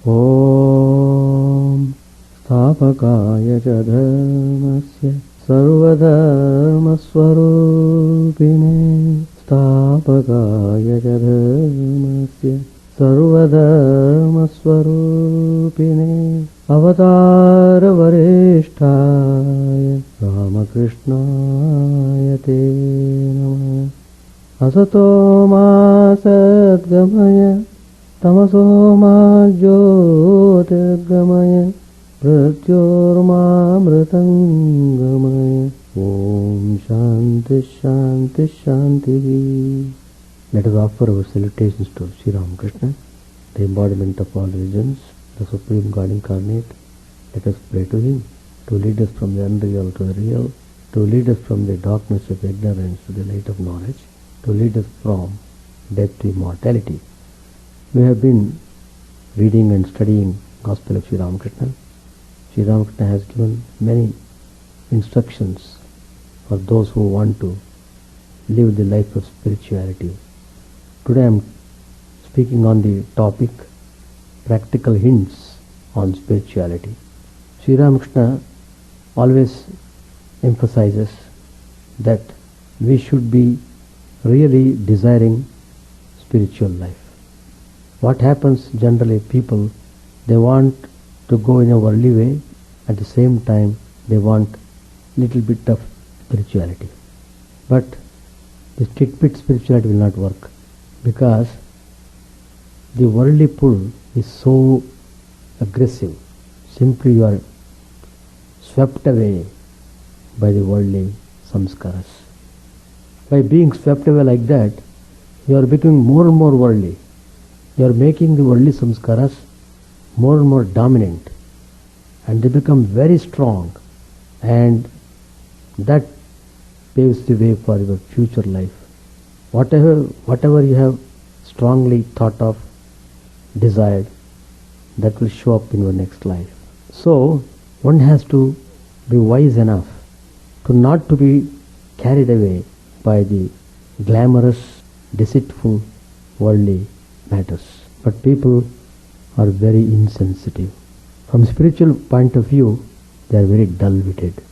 Om Sthapakaya ca dharmasya sarvadharmaswarupine Sthapakaya ca dharmasya sarvadharmaswarupine Avatara varishtaya Ramakrishnaya te namah Asato ma sadgamaya Tamaso ma jyotirgamaya Pratyurmamritangamaya Om Shanti Shanti Shanti. Let us offer our salutations to Sri Ramakrishna, the embodiment of all religions, the Supreme God incarnate. Let us pray to Him to lead us from the unreal to the real, to lead us from the darkness of ignorance to the light of knowledge, to lead us from death to immortality. We have been reading and studying Gospel of Sri Ramakrishna. Sri Ramakrishna has given many instructions for those who want to live the life of spirituality. Today I am speaking on the topic practical hints on spirituality. Sri Ramakrishna always emphasizes that we should be really desiring spiritual life. What happens generally, people, they want to go in a worldly way, at the same time they want little bit of spirituality. But the tit-bit spirituality will not work, because the worldly pull is so aggressive. Simply you are swept away by the worldly samskaras. By being swept away like that, you are becoming more and more worldly. You are making the worldly samskaras more and more dominant, and they become very strong, and that paves the way for your future life. Whatever you have strongly thought of, desired, that will show up in your next life. So one has to be wise enough to not to be carried away by the glamorous, deceitful, worldly matters. But people are very insensitive. From spiritual point of view, they are very dull-witted.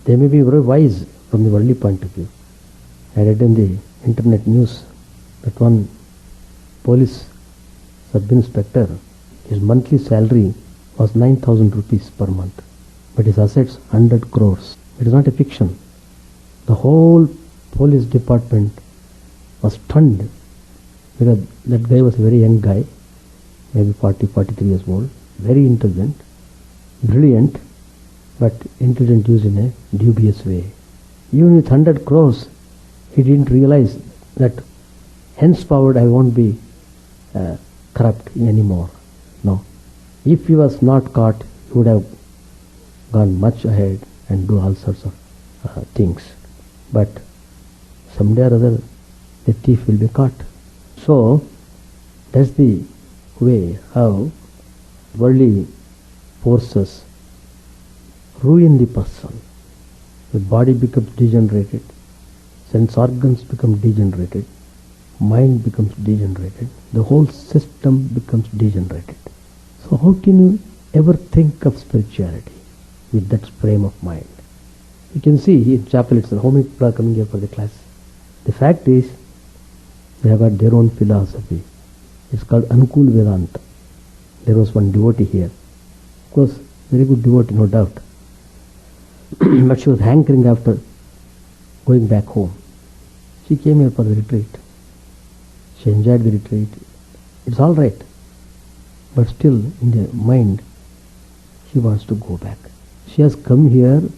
They may be very wise from the worldly point of view. I read in the internet news that one police sub-inspector, his monthly salary was 9,000 rupees per month, but his assets 100 crores. It is not a fiction. The whole police department was stunned, because that guy was a very young guy, maybe 40, 43 years old, very intelligent, brilliant, but intelligent used in a dubious way. Even with 100 crores, he didn't realize that henceforward I won't be corrupt anymore. No. If he was not caught, he would have gone much ahead and do all sorts of things. But someday or other, the thief will be caught. So, that's the way how worldly forces ruin the person. The body becomes degenerated, sense organs become degenerated, mind becomes degenerated, the whole system becomes degenerated. So how can you ever think of spirituality with that frame of mind? You can see in chapel itself how many people are coming here for the class. The fact is, they have got their own philosophy. It's called Anukul Vedanta. There was one devotee here. Of course, very good devotee, no doubt. But she was hankering after going back home. She came here for the retreat. She enjoyed the retreat. It's all right. But still, in the mind, she wants to go back. She has come here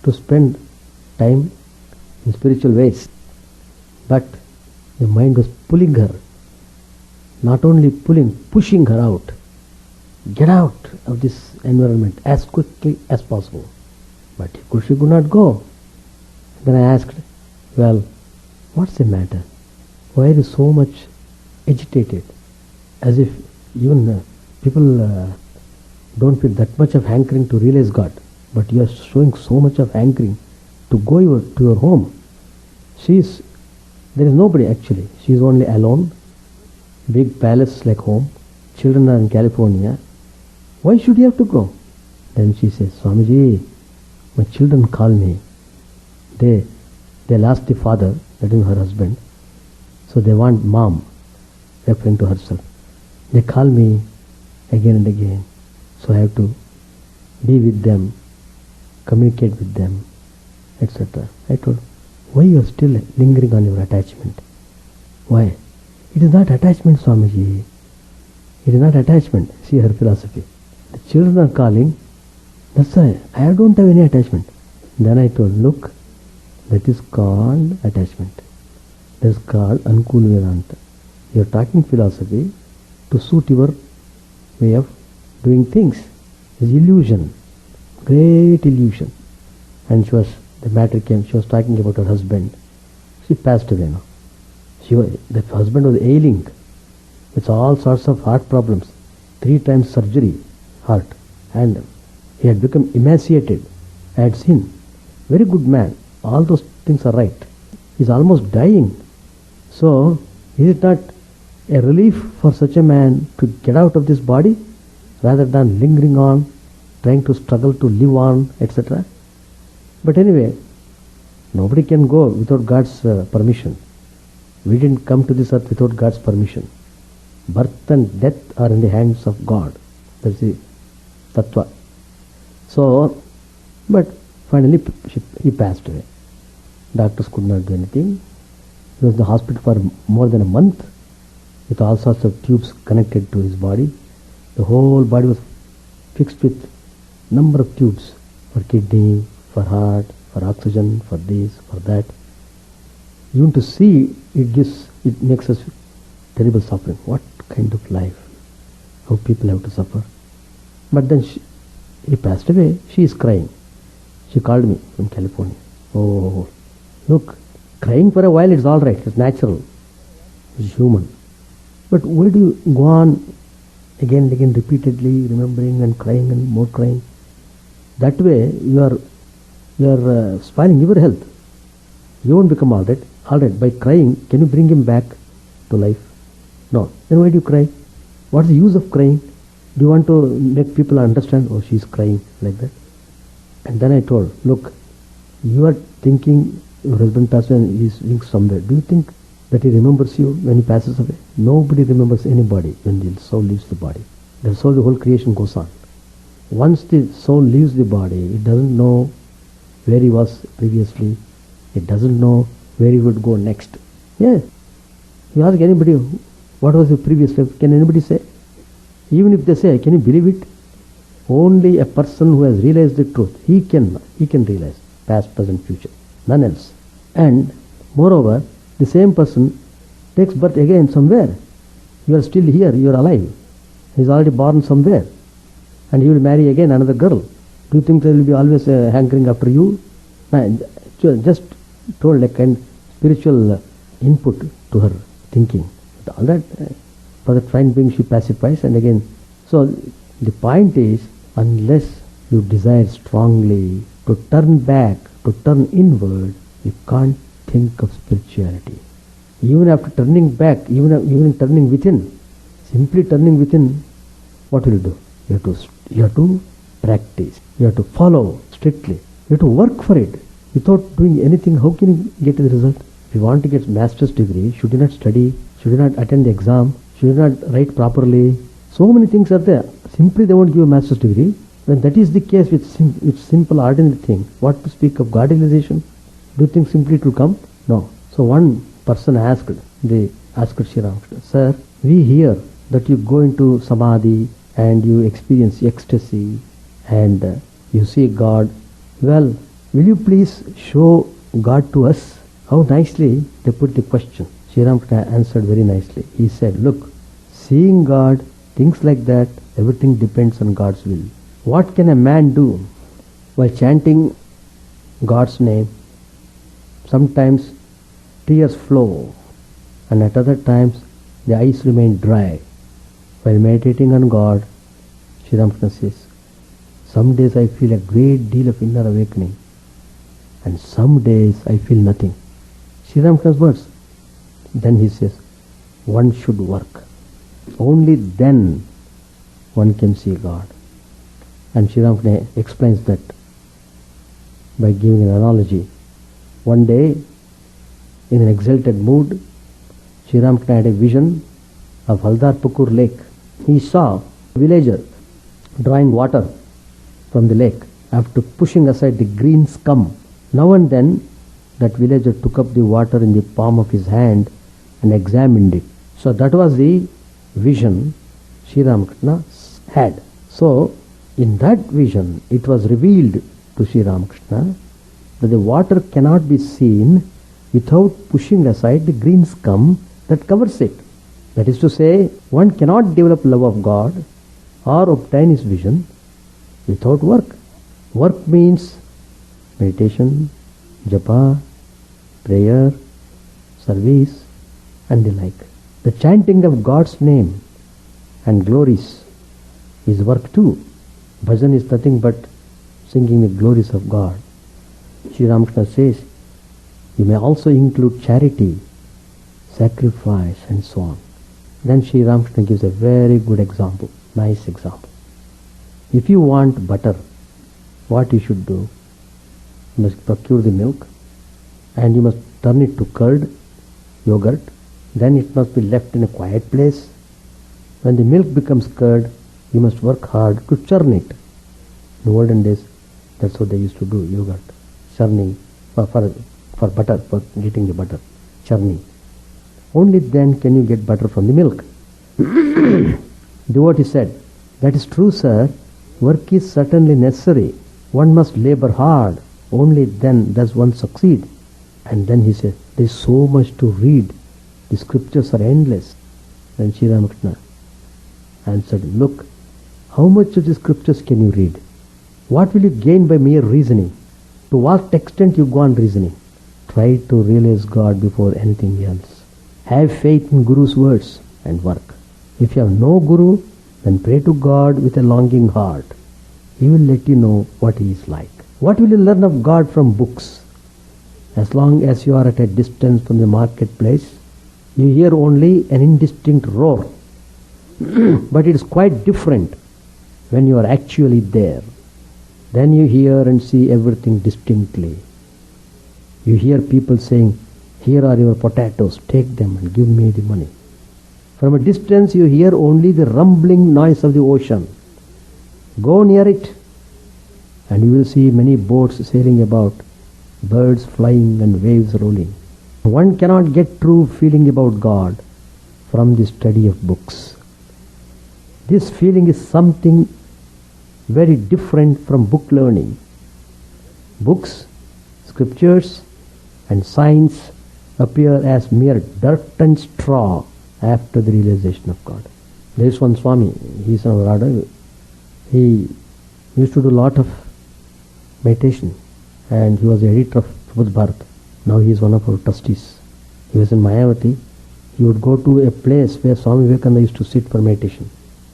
to spend time in spiritual ways. But the mind was pulling her. Not only pulling, pushing her out. Get out of this environment as quickly as possible. But she could not go. Then I asked, well, what's the matter? Why are you so much agitated? As if even people don't feel that much of hankering to realize God. But you are showing so much of hankering to go to your home. There is nobody actually. She is only alone. Big palace like home. children are in California. Why should you have to go? Then she says, Swamiji, my children call me. They lost the father, that is her husband. So they want mom, referring to herself. They call me again and again. So I have to be with them, communicate with them, etc. I told, why you are still lingering on your attachment? Why? It is not attachment, Swamiji. It is not attachment. See her philosophy. The children are calling. That's why I don't have any attachment. Then I told, look, that is called attachment. That is called Ankul Vedanta. You are talking philosophy to suit your way of doing things. It's illusion. Great illusion. And the matter came, she was talking about her husband. She passed away now. The husband was ailing with all sorts of heart problems. 3 times surgery, heart. And he had become emaciated. I had seen. Very good man. All those things are right. He's almost dying. So, is it not a relief for such a man to get out of this body rather than lingering on, trying to struggle to live on, etc.? But anyway, nobody can go without God's permission. We didn't come to this earth without God's permission. Birth and death are in the hands of God. That's the tattva. So, but finally he passed away. Doctors could not do anything. He was in the hospital for more than a month with all sorts of tubes connected to his body. The whole body was fixed with number of tubes for kidney, for heart, for oxygen, for this, for that. Even to see it makes us terrible suffering. What kind of life? How people have to suffer. But then he passed away. She is crying. She called me from California. Oh, look, crying for a while is all right. It's natural. It's human. But why do you go on again and again repeatedly remembering and crying and more crying? That way you are spoiling your health. You won't become all right. All right, by crying, can you bring him back to life? No. Then why do you cry? What's the use of crying? Do you want to make people understand, oh, she's crying like that? And then I told, look, you are thinking your husband passed away and he's living somewhere. Do you think that he remembers you when he passes away? Nobody remembers anybody when the soul leaves the body. That's how the whole creation goes on. Once the soul leaves the body, it doesn't know where he was previously. It doesn't know where he would go next. Yeah. You ask anybody, what was your previous life? Can anybody say? Even if they say, can you believe it? Only a person who has realized the truth, he can realize past, present, future. None else. And moreover, the same person takes birth again somewhere. You are still here, you are alive. He is already born somewhere. And he will marry again another girl. Do you think there will be always hankering after you? Just told like kind spiritual input to her thinking. With all that, for the fine being she pacifies and again. So the point is, unless you desire strongly to turn back, to turn inward, you can't think of spirituality. Even after turning back, even turning within, simply turning within, what will you do? You have to practice. You have to follow strictly. You have to work for it. Without doing anything, how can you get the result? If you want to get master's degree, should you not study? Should you not attend the exam? Should you not write properly? So many things are there. Simply they won't give a master's degree. When that is the case with simple ordinary thing, what to speak of godrealization? Do you think simply it will come? No. So one person asked Sri Ramakrishna, sir, we hear that you go into samadhi and you experience ecstasy and you see God. Well, will you please show God to us? How nicely they put the question. Sri Ramakrishna answered very nicely. He said, look, seeing God, things like that, everything depends on God's will. What can a man do while chanting God's name? Sometimes tears flow, and at other times the eyes remain dry. While meditating on God, Sri Ramakrishna says, some days I feel a great deal of inner awakening, and some days I feel nothing. Sri Ramakrishna's words. Then he says, one should work. Only then one can see God. And Sri Ramakrishna explains that by giving an analogy. One day, in an exalted mood, Sri Ramakrishna had a vision of Haldarpukur lake. He saw a villager drawing water from the lake after pushing aside the green scum. Now and then, that villager took up the water in the palm of his hand and examined it. So that was the vision Sri Ramakrishna had. So, in that vision, it was revealed to Sri Ramakrishna that the water cannot be seen without pushing aside the green scum that covers it. That is to say, one cannot develop love of God or obtain his vision without work. Work means meditation, japa, prayer, service, and the like. The chanting of God's name and glories is work too. Bhajan is nothing but singing the glories of God. Sri Ramakrishna says, you may also include charity, sacrifice, and so on. Then Sri Ramakrishna gives a very good example, nice example. If you want butter, what you should do? You must procure the milk and you must turn it to curd, yogurt. Then it must be left in a quiet place. When the milk becomes curd, you must work hard to churn it. In olden days, that's what they used to do, yogurt, churning for butter, for getting the butter, churning. Only then can you get butter from the milk. Devotee said, that is true, sir. Work is certainly necessary. One must labor hard. Only then does one succeed. And then he said, there is so much to read. The scriptures are endless. Then Sri Ramakrishna answered, look, how much of the scriptures can you read? What will you gain by mere reasoning? To what extent you go on reasoning? Try to realize God before anything else. Have faith in Guru's words and work. If you have no Guru, then pray to God with a longing heart. He will let you know what He is like. What will you learn of God from books? As long as you are at a distance from the marketplace, you hear only an indistinct roar. But it is quite different when you are actually there. Then you hear and see everything distinctly. You hear people saying, here are your potatoes, take them and give me the money. From a distance you hear only the rumbling noise of the ocean. Go near it and you will see many boats sailing about, birds flying and waves rolling. One cannot get true feeling about God from the study of books. This feeling is something very different from book learning. Books, scriptures, and science appear as mere dirt and straw after the realization of God. There is one Swami, he is our Radha. He used to do a lot of meditation and he was the editor of Prabhupada Bharat. Now he is one of our trustees. He was in Mayavati. He would go to a place where Swami Vivekananda used to sit for meditation.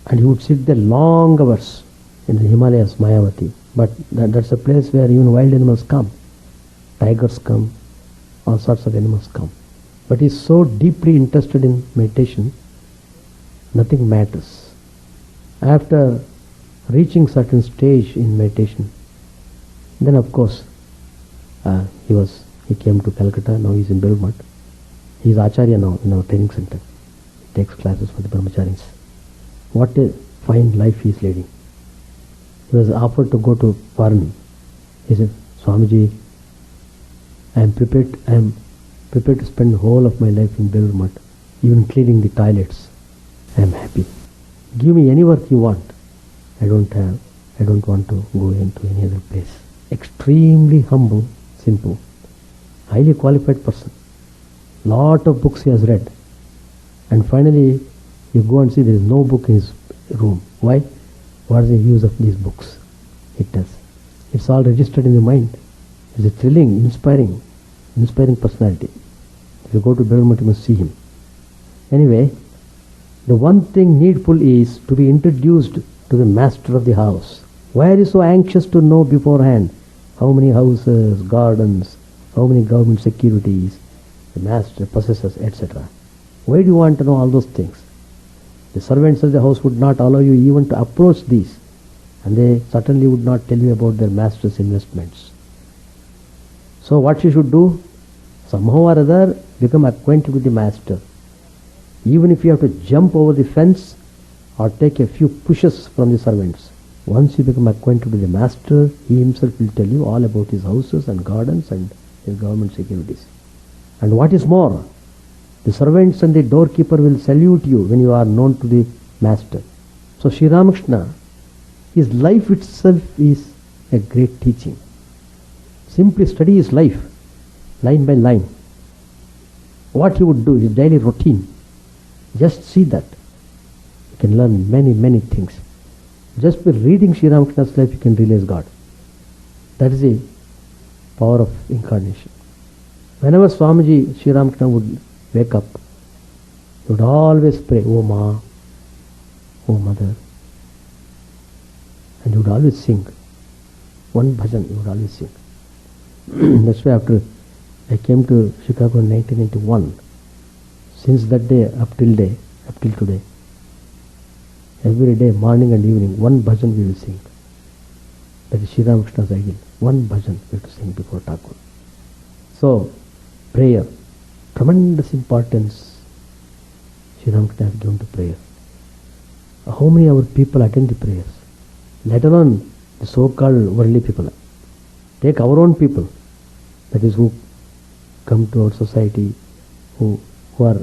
And he would sit there long hours in the Himalayas, Mayavati. But that's a place where even wild animals come. Tigers come, all sorts of animals come. But he is so deeply interested in meditation, nothing matters. After reaching certain stage in meditation, then of course he came to Calcutta. Now he is in Belmont. He is Acharya now in our training center. He takes classes for the Brahmacharis. What a fine life he is leading. He was offered to go to foreign. He said, Swamiji, I am prepared to spend the whole of my life in Belmont, even cleaning the toilets. I am happy. Give me any work you want. I don't want to go into any other place. Extremely humble, simple, highly qualified person. Lot of books he has read. And finally, you go and see there is no book in his room. Why? What is the use of these books? It's all registered in the mind. It's a thrilling, inspiring personality. If you go to Belmont, you must see him. Anyway, the one thing needful is to be introduced to the master of the house. Why are you so anxious to know beforehand how many houses, gardens, how many government securities the master possesses, etc.? Why do you want to know all those things? The servants of the house would not allow you even to approach these, and they certainly would not tell you about their master's investments. So what you should do? Somehow or other, become acquainted with the master. Even if you have to jump over the fence or take a few pushes from the servants. Once you become acquainted with the master, he himself will tell you all about his houses and gardens and his government securities. And what is more, the servants and the doorkeeper will salute you when you are known to the master. So Sri Ramakrishna, his life itself is a great teaching. Simply study his life, line by line. What he would do, his daily routine. Just see that. You can learn many, many things. Just by reading Sri Ramakrishna's life, you can realize God. That is the power of incarnation. Whenever Swamiji Sri Ramakrishna would wake up, he would always pray, "Oh Ma, oh Mother." And he would always sing. One bhajan he would always sing. That's why after I came to Chicago in 1991, since that day up till today, every day, morning and evening, one bhajan we will sing. That is Sri Ramakrishna's ideal. One bhajan we have to sing before Thakur. So, prayer, tremendous importance Sri Ramakrishna has given to prayer. How many of our people attend the prayers? Let alone the so-called worldly people. Take our own people, that is who come to our society, who are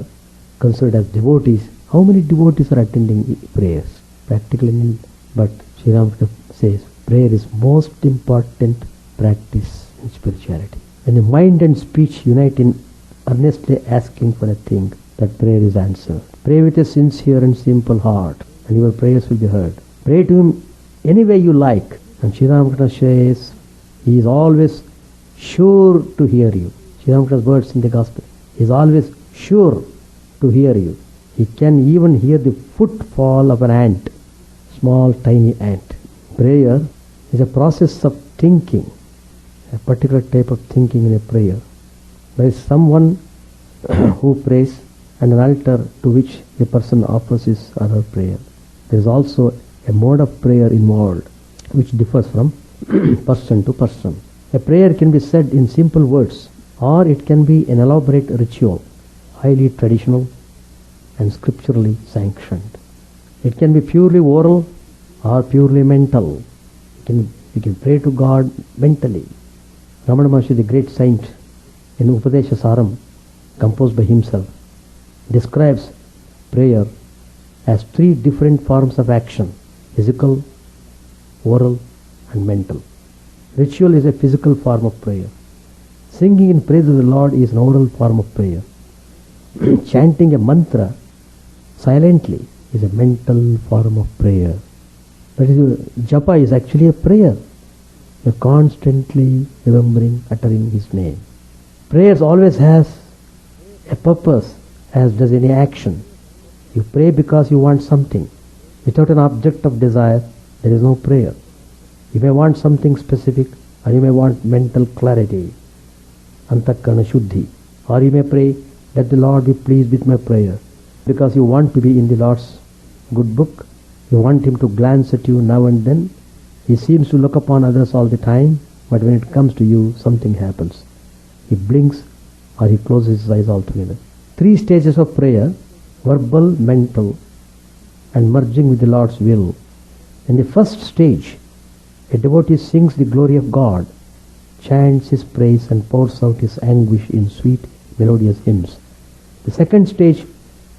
considered as devotees. How many devotees are attending prayers? Practically nil. But Sri Ramakrishna says prayer is most important practice in spirituality. When the mind and speech unite in earnestly asking for a thing, that prayer is answered. Pray with a sincere and simple heart, and your prayers will be heard. Pray to him any way you like, and Sri Ramakrishna says he is always sure to hear you. Sri Ramakrishna's words in the gospel. He is always sure to hear you. He can even hear the footfall of an ant, small tiny ant. Prayer is a process of thinking, a particular type of thinking in a prayer. There is someone who prays and an altar to which the person offers his other prayer. There is also a mode of prayer involved which differs from person to person. A prayer can be said in simple words, or it can be an elaborate ritual, highly traditional and scripturally sanctioned. It can be purely oral or purely mental. You can pray to God mentally. Ramana Maharshi, the great saint, in Upadesha Saram, composed by himself, describes prayer as three different forms of action: physical, oral and mental. Ritual is a physical form of prayer. Singing in praise of the Lord is an oral form of prayer. Chanting a mantra silently is a mental form of prayer. That is, japa is actually a prayer. You are constantly remembering, uttering his name. Prayers always has a purpose, as does any action. You pray because you want something. Without an object of desire, there is no prayer. You may want something specific, or you may want mental clarity, antakarana shuddhi, or you may pray, let the Lord be pleased with my prayer, because you want to be in the Lord's good book. You want him to glance at you now and then. He seems to look upon others all the time, but when it comes to you, something happens. He blinks or he closes his eyes altogether. Three stages of prayer: verbal, mental, and merging with the Lord's will. In the first stage, a devotee sings the glory of God, chants his praise and pours out his anguish in sweet, melodious hymns. The second stage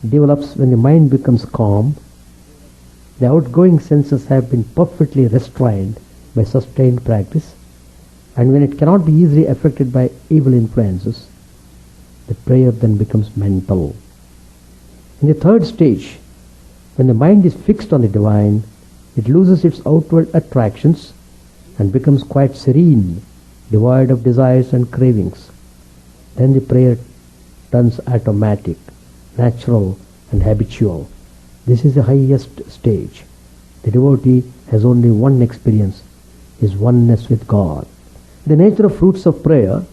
develops when the mind becomes calm. The outgoing senses have been perfectly restrained by sustained practice, and when it cannot be easily affected by evil influences, the prayer then becomes mental. In the third stage, when the mind is fixed on the divine, it loses its outward attractions and becomes quite serene, devoid of desires and cravings. Then the prayer turns automatic, natural and habitual. This is the highest stage. The devotee has only one experience, his oneness with God. The nature of fruits of prayer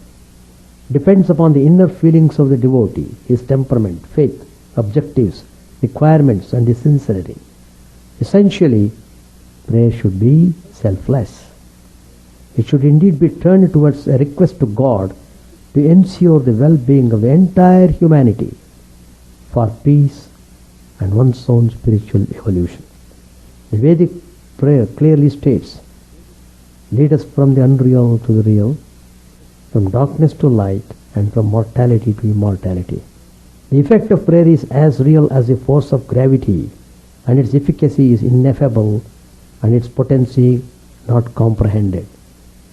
depends upon the inner feelings of the devotee, his temperament, faith, objectives, the requirements and the sincerity. Essentially, prayer should be selfless. It should indeed be turned towards a request to God to ensure the well-being of the entire humanity, for peace and one's own spiritual evolution. The Vedic prayer clearly states, lead us from the unreal to the real, from darkness to light, and from mortality to immortality. The effect of prayer is as real as the force of gravity, and its efficacy is ineffable and its potency not comprehended.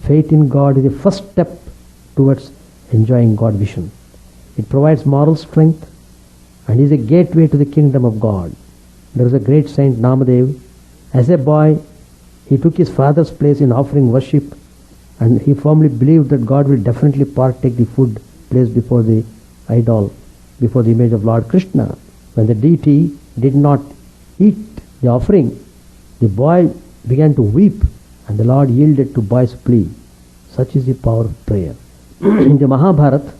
Faith in God is the first step towards enjoying God vision. It provides moral strength and is a gateway to the kingdom of God. There was a great saint Namadev. As a boy, he took his father's place in offering worship, and he firmly believed that God will definitely partake the food placed before the idol, before the image of Lord Krishna. When the deity did not eat the offering, the boy began to weep, and the Lord yielded to boy's plea. Such is the power of prayer. In the Mahabharata,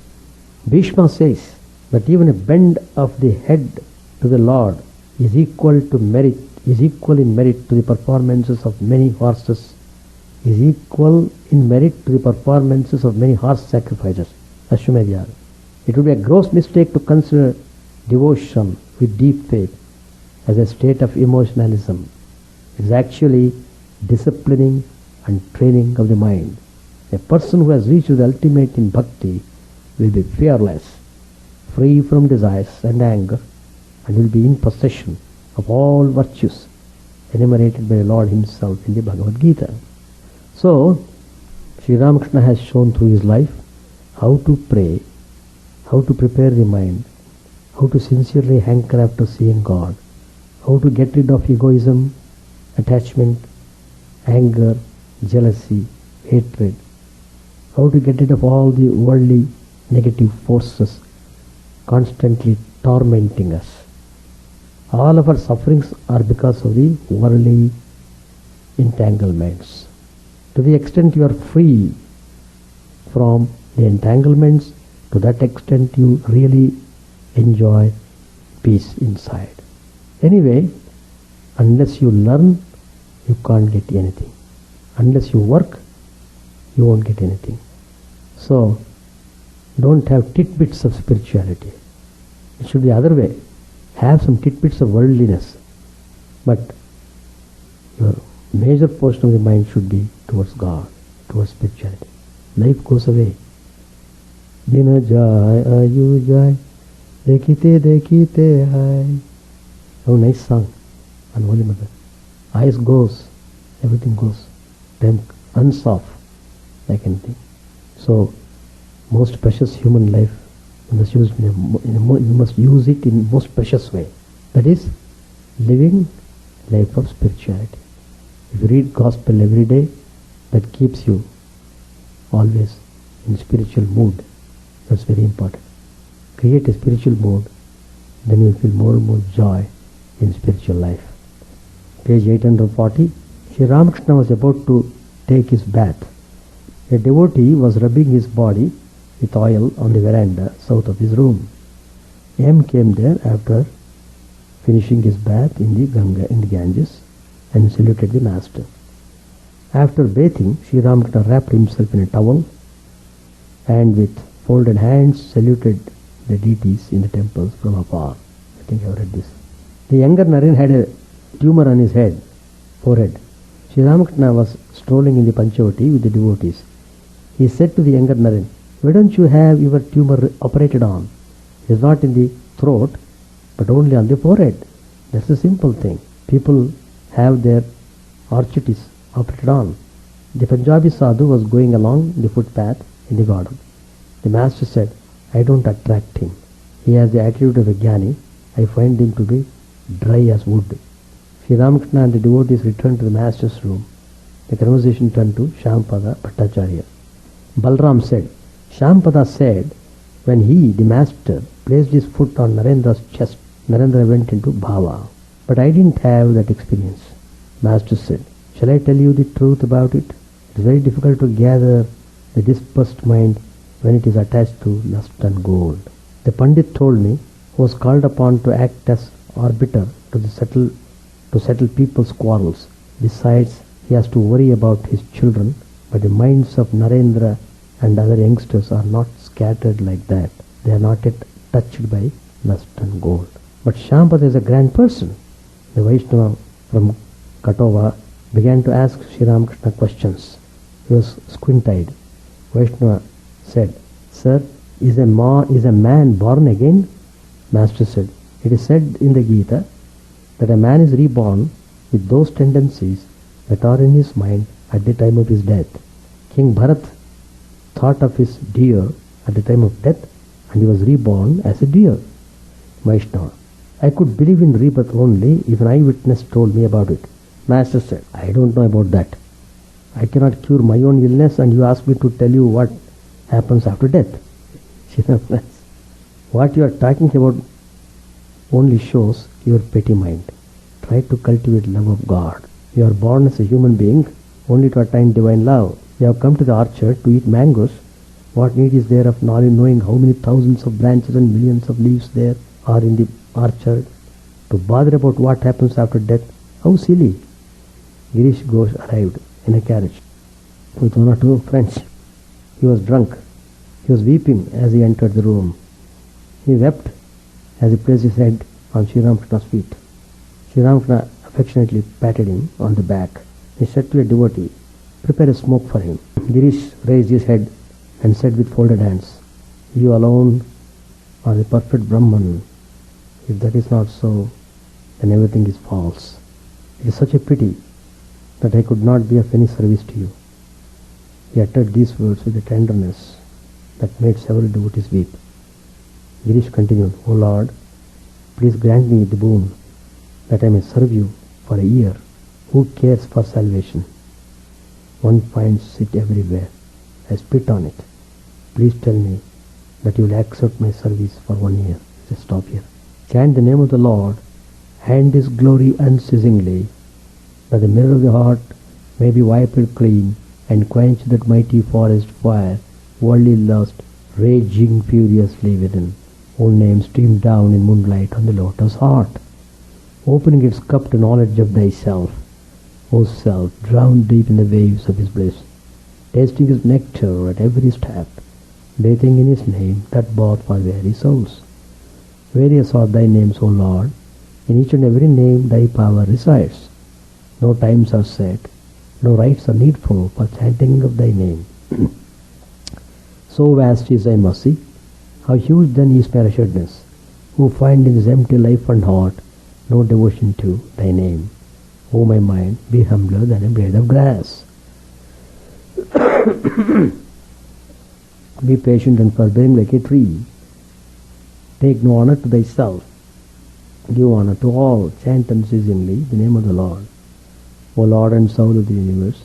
Bhishma says that even a bend of the head to the Lord is equal in merit to the performances of many horses, is equal in merit to the performances of many horse sacrifices. Ashwamedh. It would be a gross mistake to consider devotion with deep faith as a state of emotionalism. It is actually disciplining and training of the mind. A person who has reached the ultimate in bhakti will be fearless, free from desires and anger, and will be in possession of all virtues enumerated by the Lord himself in the Bhagavad Gita. So, Sri Ramakrishna has shown through his life how to pray, how to prepare the mind, how to sincerely hanker after seeing God, how to get rid of egoism, attachment, anger, jealousy, hatred, how to get rid of all the worldly negative forces constantly tormenting us. All of our sufferings are because of the worldly entanglements. To the extent you are free from the entanglements, to that extent you really enjoy peace inside. Anyway, unless you learn, you can't get anything. Unless you work, you won't get anything. So, don't have tidbits of spirituality. It should be the other way. Have some tidbits of worldliness, but your major portion of the mind should be towards God, towards spirituality. Life goes away. Dina jai, ayu jai, dekite hai. Oh, nice song on Holy Mother. Eyes goes, everything goes. Then unsoft, like anything. So, most precious human life, you must use it in most precious way. That is, living life of spirituality. If you read gospel every day, that keeps you always in spiritual mood. That's very important. Create a spiritual mood, then you will feel more and more joy in spiritual life. Page 840. Sri Ramakrishna was about to take his bath. A devotee was rubbing his body with oil on the veranda south of his room. M came there after finishing his bath in the Ganges and saluted the master. After bathing, Sri Ramakrishna wrapped himself in a towel and with folded hands saluted the deities in the temples from afar. I think I have read this. The younger Naren had a tumor on his forehead. Sri Ramakrishna was strolling in the Panchavati with the devotees. He said to the younger Naren, "Why don't you have your tumor operated on? It is not in the throat, but only on the forehead. That's a simple thing. People have their arthritis operated on." The Punjabi sadhu was going along the footpath in the garden. The master said, "I don't attract him. He has the attitude of a jnani. I find him to be dry as wood." Sri Ramakrishna and the devotees returned to the master's room. The conversation turned to Shampada Bhattacharya. Balram said, "Shampada said, when he, the master, placed his foot on Narendra's chest, Narendra went into bhava. But I didn't have that experience." Master said, "Shall I tell you the truth about it? It is very difficult to gather the dispersed mind when it is attached to lust and gold. The Pandit told me, who was called upon to act as arbiter to settle people's quarrels. Besides, he has to worry about his children, but the minds of Narendra and other youngsters are not scattered like that. They are not yet touched by lust and gold. But Shyampada is a grand person. The Vaishnava from Katova began to ask Sri Ramakrishna questions. He was squint-eyed. Vaishnava said, "Sir, is a man born again?" Master said, "It is said in the Gita that a man is reborn with those tendencies that are in his mind at the time of his death. King Bharat thought of his deer at the time of death, and he was reborn as a deer." Vaishnava: "I could believe in rebirth only if an eyewitness told me about it." Master said, "I don't know about that. I cannot cure my own illness, and you ask me to tell you what happens after death." What you are talking about only shows your petty mind. Try to cultivate love of God. You are born as a human being only to attain divine love. You have come to the orchard to eat mangoes. What need is there of knowing how many thousands of branches and millions of leaves there are in the orchard? To bother about what happens after death? How silly. Girish Ghosh arrived in a carriage with one or two friends. He was drunk. He was weeping as he entered the room. He wept as he placed his head on Sri Ramakrishna's feet. Sri Ramakrishna affectionately patted him on the back. He said to a devotee, "Prepare a smoke for him." Girish raised his head and said with folded hands, "You alone are the perfect Brahman. If that is not so, then everything is false. It is such a pity that I could not be of any service to you." He uttered these words with a tenderness that made several devotees weep. Girish continued, "O Lord, please grant me the boon that I may serve you for a year. Who cares for salvation? One finds it everywhere. I spit on it. Please tell me that you will accept my service for 1 year." Just stop here. Chant the name of the Lord and His glory unceasingly, that the mirror of the heart may be wiped clean and quench that mighty forest fire, worldly lust raging furiously within. Old name streamed down in moonlight on the lotus heart, opening its cup to knowledge of thyself. O self, drowned deep in the waves of His bliss, tasting His nectar at every step, bathing in His name that bought for weary souls. Various are thy names, O Lord. In each and every name thy power resides. No times are set, no rites are needful for chanting of thy name. So vast is thy mercy, how huge then is my wretchedness, who find in this empty life and heart no devotion to thy name. O my mind, be humbler than a blade of grass. Be patient and forbearing like a tree. Take no honor to thyself. Give honor to all. Chant unceasingly the name of the Lord. O Lord and Soul of the universe,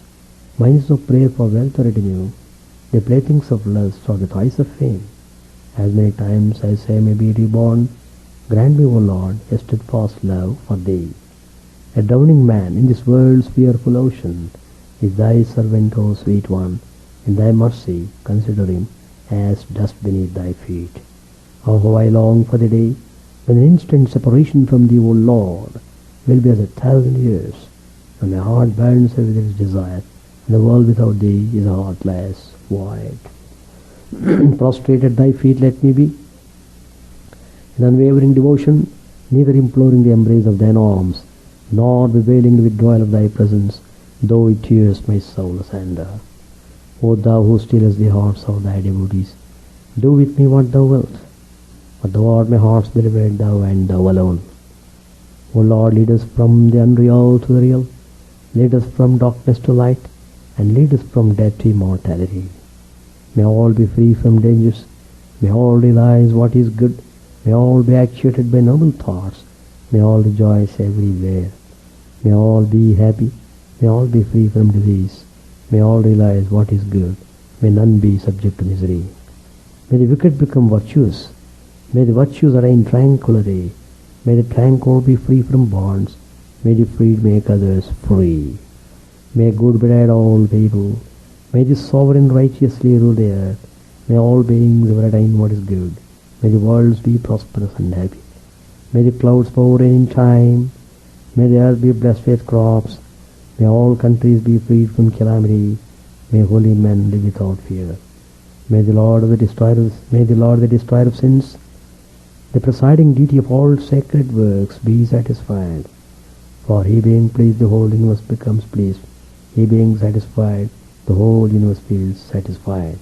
mine is no prayer for wealth or retinue. The playthings of lust or the toys of fame. As many times as I may be reborn, grant me, O Lord, a steadfast love for thee. A drowning man in this world's fearful ocean is thy servant, O sweet one. In thy mercy consider him as dust beneath thy feet. Oh, how I long for the day when an instant separation from thee, O Lord, will be as 1,000 years, when my heart burns with its desire, and the world without thee is a heartless void. Prostrate at thy feet let me be, in unwavering devotion, neither imploring the embrace of thine arms, nor bewailing the withdrawal of thy presence, though it tears my soul asunder. O thou who stillest the hearts of thy devotees, do with me what thou wilt. For thou art my heart's beloved, thou and thou alone. O Lord, lead us from the unreal to the real, lead us from darkness to light, and lead us from death to immortality. May all be free from dangers, may all realize what is good, may all be actuated by noble thoughts, may all rejoice everywhere, may all be happy, may all be free from disease, may all realize what is good, may none be subject to misery. May the wicked become virtuous, may the virtues attain tranquility, may the tranquil be free from bonds, may the freed make others free. May good betide all people, may the sovereign righteously rule the earth, may all beings ever attain what is good, may the worlds be prosperous and happy, May the clouds pour rain in time. May the earth be blessed with crops. May all countries be freed from calamity. May holy men live without fear. May the Lord the destroyer of sins, the presiding deity of all sacred works, be satisfied. For he being pleased, the whole universe becomes pleased. He being satisfied, the whole universe feels satisfied.